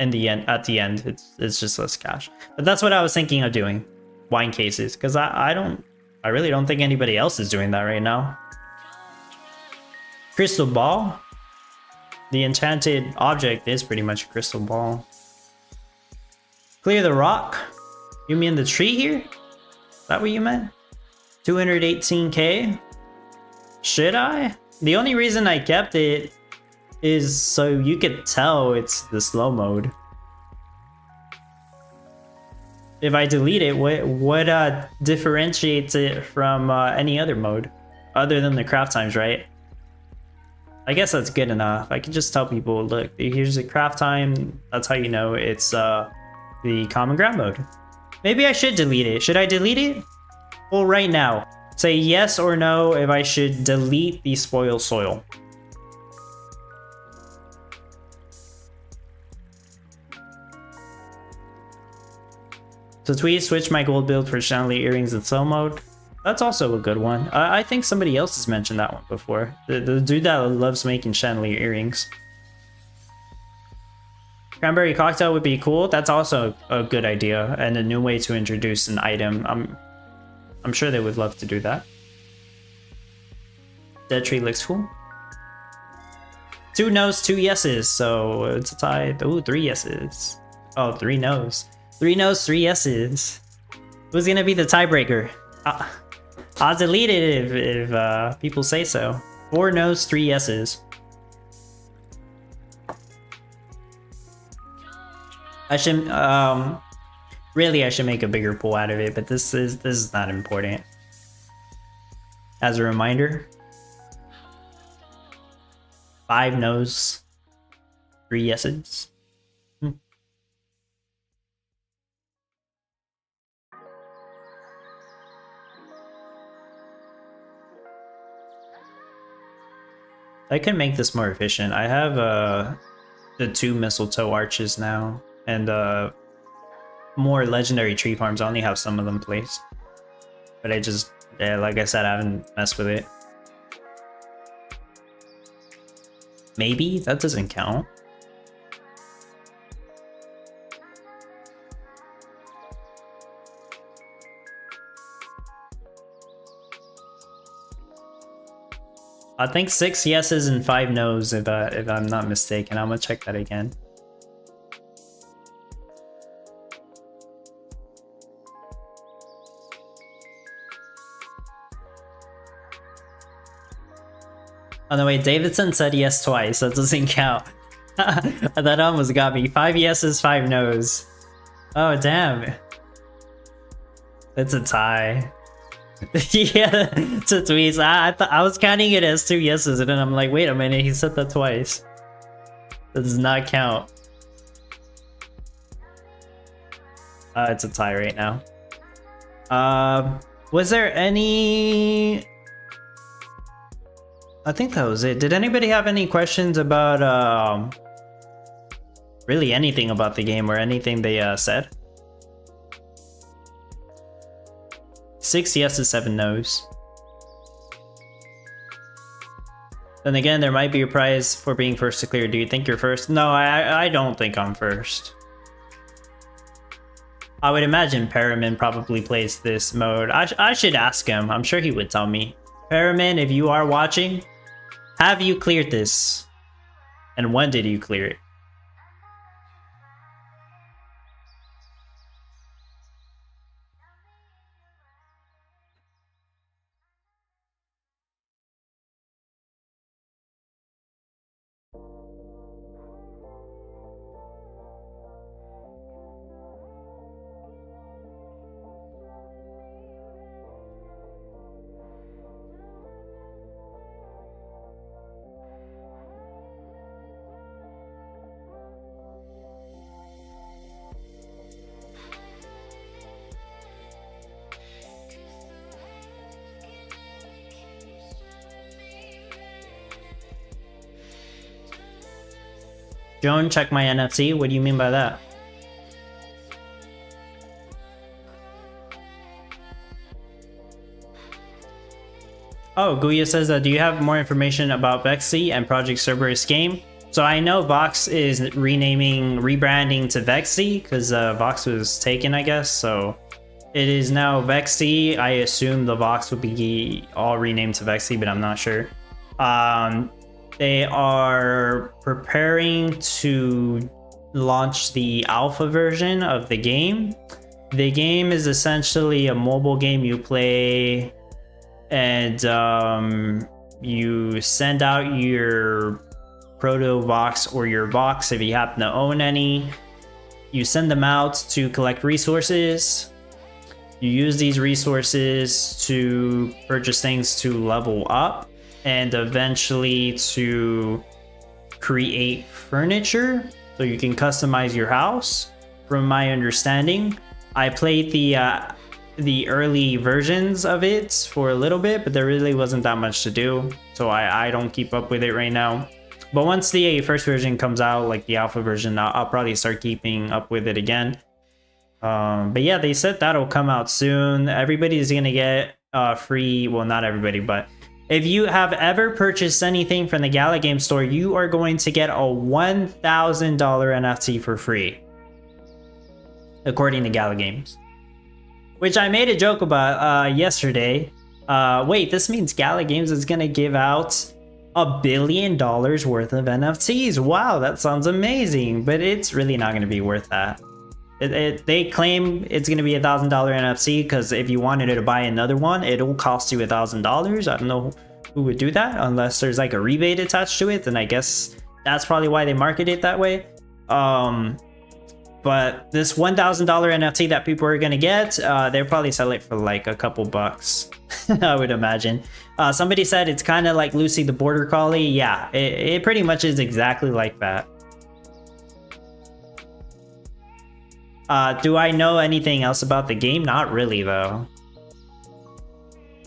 in the end. At the end, it's just less cash. But that's what I was thinking of doing, wine cases, because I really don't think anybody else is doing that right now. Crystal ball. The enchanted object is pretty much a crystal ball. Clear the rock. You mean the tree here? Is that what you meant? 218k. Should I? The only reason I kept it is so you could tell it's the slow mode. If I delete it, what differentiates it from any other mode other than the craft times, right? I guess that's good enough. I can just tell people, look, here's the craft time. That's how you know it's the common ground mode. Maybe I should delete it. Should I delete it? Well, right now, say yes or no if I should delete the spoil soil. So tweet, switch my gold build for chandelier earrings in slow mode. That's also a good one. I think somebody else has mentioned that one before. The dude that loves making chandelier earrings. Cranberry cocktail would be cool. That's also a good idea and a new way to introduce an item. I'm sure they would love to do that. Dead tree looks cool. 2 no's, 2 yeses, so it's a tie. Ooh, 3 yeses. Oh, 3 no's. 3 no's, 3 yeses. Who's gonna be the tiebreaker? I'll delete it if people say so. 4 no's, 3 yeses. I should really I should make a bigger pool out of it, but this is not important. As a reminder, 5 no's, 3 yeses. I can make this more efficient. I have the 2 mistletoe arches now, and more legendary tree farms. I only have some of them placed, but I just, yeah, like I said, I haven't messed with it. Maybe that doesn't count. I think 6 yeses and 5 no's if I'm not mistaken. I'm gonna check that again. Oh no, wait, Davidson said yes twice. That doesn't count. That almost got me. 5 yeses, 5 no's. Oh damn. It's a tie. Yeah, to tweets. I was counting it as 2 yeses, and then I'm like, wait a minute, he said that twice. That does not count. It's a tie right now. Was there any? I think that was it. Did anybody have any questions about really anything about the game or anything they said? 6 yeses, 7 no's. Then again, there might be a prize for being first to clear. Do you think you're first? No, I don't think I'm first. I would imagine Paramin probably plays this mode. I should ask him. I'm sure he would tell me. Paramin, if you are watching, have you cleared this? And when did you clear it? Joan, check my NFC. What do you mean by that? Oh, Guya says, do you have more information about Vexy and Project Cerberus game? So I know Vox is rebranding to Vexy because Vox was taken, I guess. So it is now Vexy. I assume the Vox would be all renamed to Vexy, but I'm not sure. They are preparing to launch the alpha version of the game. The game is essentially a mobile game you play, and you send out your Proto Vox or your Vox if you happen to own any. You send them out to collect resources. You use these resources to purchase things to level up and eventually to create furniture so you can customize your house. From my understanding, I played the early versions of it for a little bit, but there really wasn't that much to do, so I don't keep up with it right now. But once the first version comes out, like the alpha version, I'll probably start keeping up with it again. But yeah, they said that'll come out soon. Everybody's gonna get free, well, not everybody, but if you have ever purchased anything from the Gala game store, you are going to get a $1,000 NFT for free, according to Gala Games. Which I made a joke about yesterday. Wait, this means Gala Games is gonna give out $1 billion worth of NFTs. Wow, that sounds amazing, but it's really not going to be worth that. They claim it's going to be $1,000 NFT because if you wanted to buy another one, it'll cost you $1,000. I don't know who would do that unless there's like a rebate attached to it. Then I guess that's probably why they market it that way. But this $1,000 NFT that people are going to get, they'll probably sell it for like a couple bucks, I would imagine. Somebody said it's kind of like Lucy the Border Collie. Yeah, it pretty much is exactly like that. Do I know anything else about the game? Not really, though.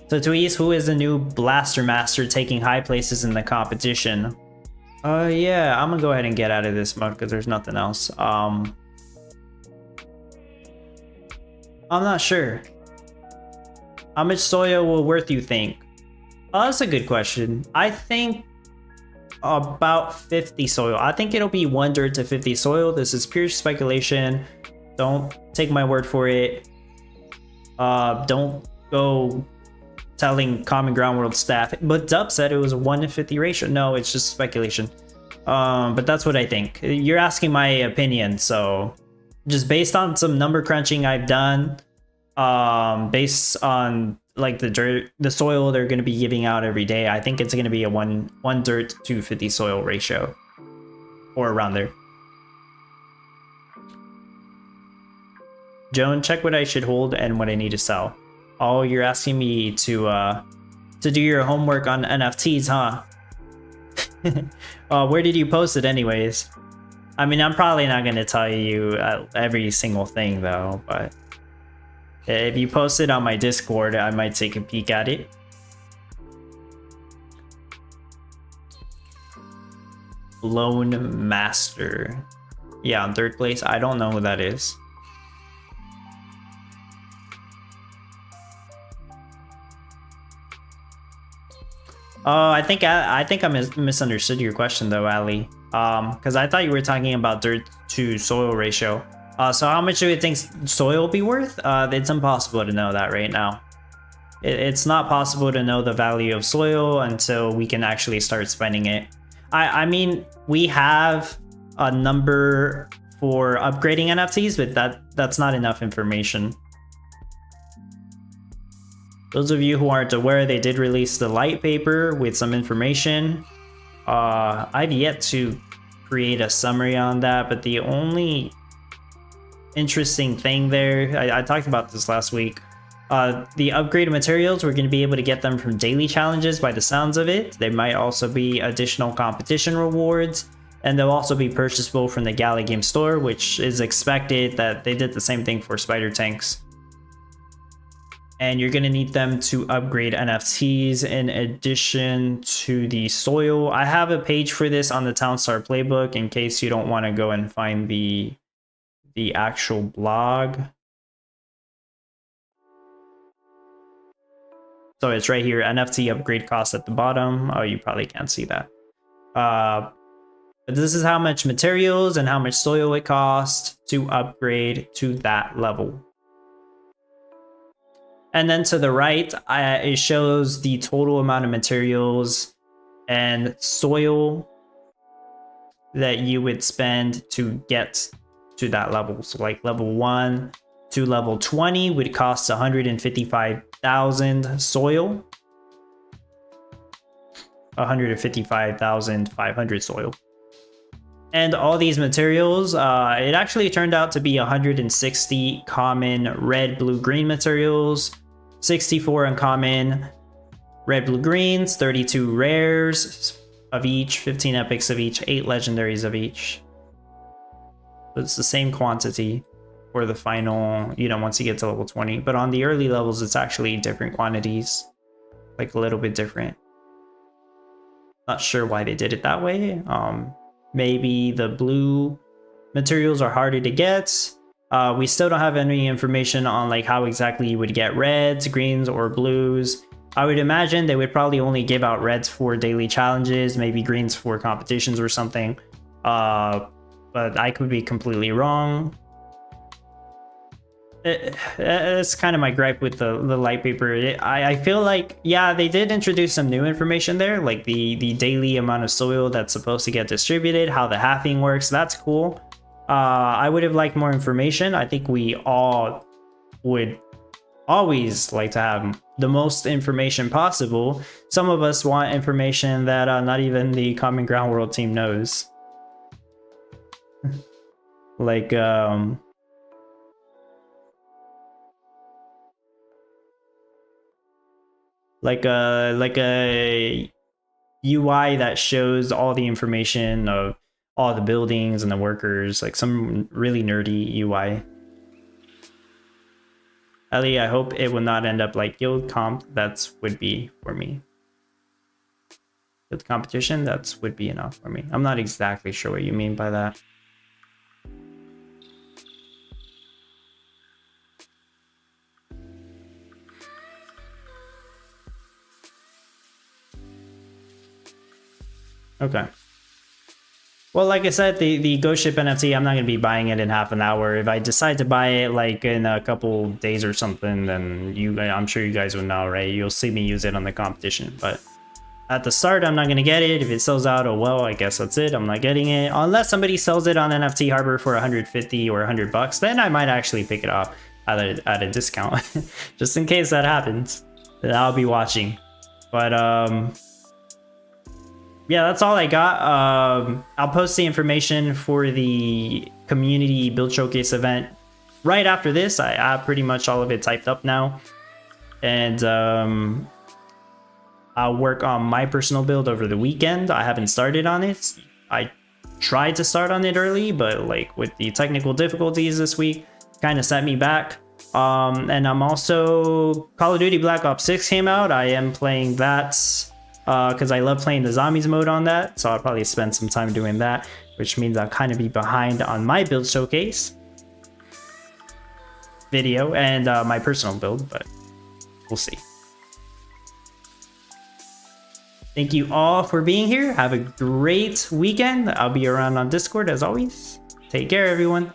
So Tweez, who is the new Blaster Master taking high places in the competition? Yeah, I'm gonna go ahead and get out of this mode because there's nothing else. I'm not sure. How much soil will worth you think? Oh, that's a good question. I think about 50 soil. I think it'll be 1 dirt to 50 soil. This is pure speculation. Don't take my word for it. Don't go telling Common Ground World staff. But Dub said it was a 1 to 50 ratio. No, it's just speculation. But that's what I think. You're asking my opinion, so just based on some number crunching I've done, based on like the soil they're going to be giving out every day, I think it's going to be a 1 dirt to 50 soil ratio, or around there. Joan, check what I should hold and what I need to sell. Oh, you're asking me to do your homework on NFTs, huh? Where did you post it anyways? I mean, I'm probably not going to tell you every single thing though, but if you post it on my Discord, I might take a peek at it. Lone Master. Yeah, on 3rd place. I don't know who that is. Oh, I think I misunderstood your question though, Ali. Because I thought you were talking about dirt to soil ratio. So how much do you think soil will be worth? It's impossible to know that right now. It's not possible to know the value of soil until we can actually start spending it. I mean, we have a number for upgrading NFTs, but that's not enough information. Those of you who aren't aware, they did release the light paper with some information. I've yet to create a summary on that, but the only interesting thing there, I talked about this last week, the upgraded materials, we're going to be able to get them from daily challenges by the sounds of it. There might also be additional competition rewards, and they'll also be purchasable from the Gala game store, which is expected that they did the same thing for spider tanks. And you're going to need them to upgrade NFTs in addition to the soil. I have a page for this on the Townstar playbook in case you don't want to go and find the actual blog. So it's right here, NFT upgrade cost at the bottom. Oh, you probably can't see that. But But this is how much materials and how much soil it costs to upgrade to that level. And then to the right, it shows the total amount of materials and soil that you would spend to get to that level. So like level 1 to level 20 would cost 155,000 soil. 155,500 soil. And all these materials, it actually turned out to be 160 common red, blue, green materials, 64 uncommon red, blue, greens, 32 rares of each, 15 epics of each, 8 legendaries of each. But it's the same quantity for the final, you know, once you get to level 20. But on the early levels, it's actually different quantities, like a little bit different. Not sure why they did it that way. Maybe the blue materials are harder to get. We still don't have any information on like how exactly you would get reds, greens, or blues. I would imagine they would probably only give out reds for daily challenges, maybe greens for competitions or something. But I could be completely wrong. It's kind of my gripe with the light paper. I feel like, yeah, they did introduce some new information there, like the daily amount of soil that's supposed to get distributed, how the halving works. That's cool. I would have liked more information. I think we all would always like to have the most information possible. Some of us want information that not even the Common Ground World team knows. Like a UI that shows all the information of all the buildings and the workers, like some really nerdy UI. Ellie, I hope it will not end up like guild comp. That's would be for me. Guild competition, that's would be enough for me. I'm not exactly sure what you mean by that. Okay. Well, like I said, the Ghost Ship NFT, I'm not going to be buying it in half an hour. If I decide to buy it like in a couple days or something, then I'm sure you guys will know, right? You'll see me use it on the competition. But at the start, I'm not going to get it. If it sells out, oh well, I guess that's it. I'm not getting it. Unless somebody sells it on NFT Harbor for 150 or 100 bucks, then I might actually pick it up at a discount. Just in case that happens, then I'll be watching. But yeah, that's all I got. I'll post the information for the community build showcase event right after this. I have pretty much all of it typed up now. And I'll work on my personal build over the weekend. I haven't started on it. I tried to start on it early, but like with the technical difficulties this week, kind of set me back. And I'm also, Call of Duty Black Ops 6 came out. I am playing that because I love playing the zombies mode on that, so I'll probably spend some time doing that, which means I'll kind of be behind on my build showcase video and my personal build, but we'll see. Thank you all for being here. Have a great weekend. I'll be around on Discord as always. Take care, everyone.